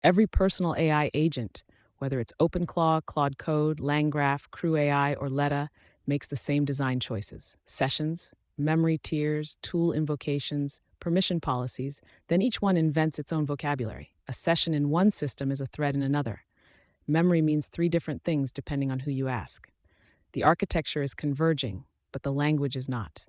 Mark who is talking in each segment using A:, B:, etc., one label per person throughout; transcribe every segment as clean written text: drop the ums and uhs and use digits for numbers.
A: Every personal AI agent, whether it's OpenClaw, Claude Code, LangGraph, Crew AI, or Letta, makes the same design choices: sessions, memory tiers, tool invocations, permission policies. Then each one invents its own vocabulary. A session in one system is a thread in another. Memory means three different things depending on who you ask. The architecture is converging, but the language is not.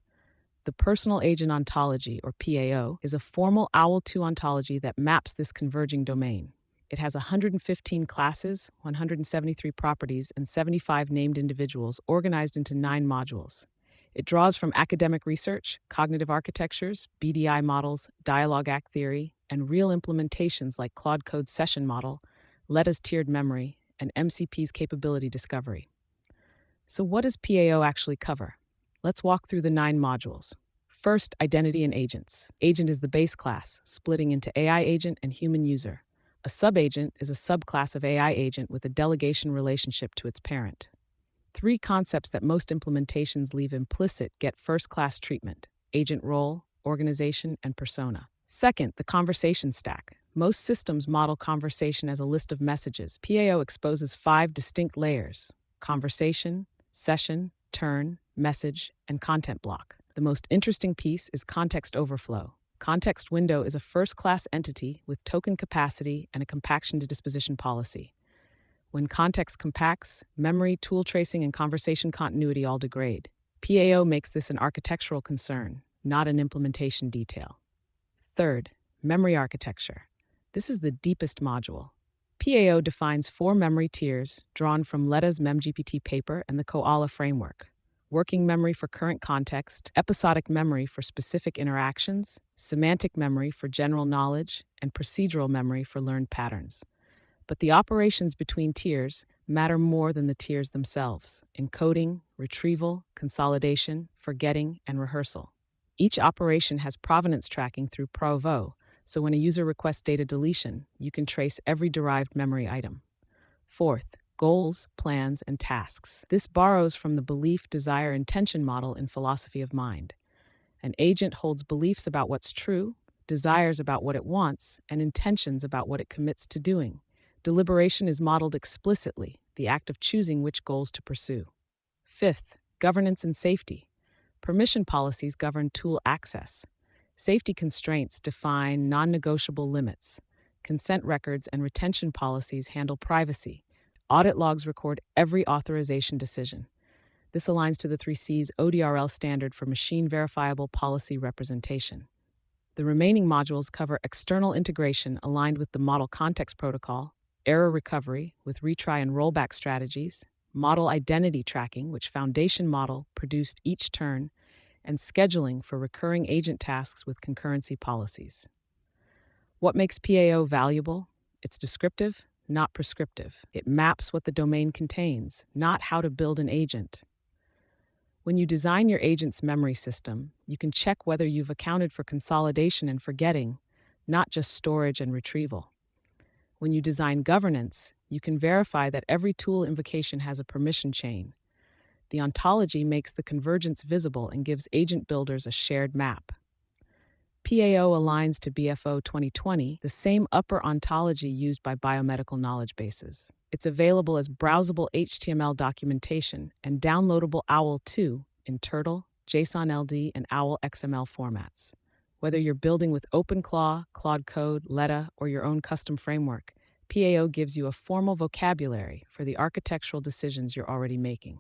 A: The Personal Agent Ontology, or PAO, is a formal OWL2 ontology that maps this converging domain. It has 115 classes, 173 properties, and 75 named individuals organized into 9 modules. It draws from academic research, cognitive architectures, BDI models, dialogue act theory, and real implementations like Claude Code's session model, Letta's tiered memory, and MCP's capability discovery. So what does PAO actually cover? Let's walk through the 9 modules. First, identity and agents. Agent is the base class, splitting into AI agent and human user. A subagent is a subclass of AI agent with a delegation relationship to its parent. 3 concepts that most implementations leave implicit get first-class treatment: agent role, organization, and persona. Second, the conversation stack. Most systems model conversation as a list of messages. PAO exposes 5 distinct layers: conversation, session, turn, message, and content block. The most interesting piece is context overflow. Context window is a first-class entity with token capacity and a compaction to disposition policy. When context compacts, memory, tool tracing, and conversation continuity all degrade. PAO makes this an architectural concern, not an implementation detail. Third, memory architecture. This is the deepest module. PAO defines 4 memory tiers drawn from Letta's MemGPT paper and the Koala framework: working memory for current context, episodic memory for specific interactions, semantic memory for general knowledge, and procedural memory for learned patterns. But the operations between tiers matter more than the tiers themselves: encoding, retrieval, consolidation, forgetting, and rehearsal. Each operation has provenance tracking through Provo, so when a user requests data deletion, you can trace every derived memory item. Fourth, goals, plans, and tasks. This borrows from the belief, desire, intention model in philosophy of mind. An agent holds beliefs about what's true, desires about what it wants, and intentions about what it commits to doing. Deliberation is modeled explicitly, the act of choosing which goals to pursue. Fifth, governance and safety. Permission policies govern tool access. Safety constraints define non-negotiable limits. Consent records and retention policies handle privacy. Audit logs record every authorization decision. This aligns to the 3C's ODRL standard for machine verifiable policy representation. The remaining modules cover external integration aligned with the model context protocol, error recovery with retry and rollback strategies, model identity tracking, which foundation model produced each turn, and scheduling for recurring agent tasks with concurrency policies. What makes PAO valuable? It's descriptive, not prescriptive. It maps what the domain contains, not how to build an agent. When you design your agent's memory system, you can check whether you've accounted for consolidation and forgetting, not just storage and retrieval. When you design governance, you can verify that every tool invocation has a permission chain. The ontology makes the convergence visible and gives agent builders a shared map. PAO aligns to BFO 2020, the same upper ontology used by biomedical knowledge bases. It's available as browsable HTML documentation and downloadable OWL2 in Turtle, JSON-LD, and OWL XML formats. Whether you're building with OpenClaw, Claude Code, Letta, or your own custom framework, PAO gives you a formal vocabulary for the architectural decisions you're already making.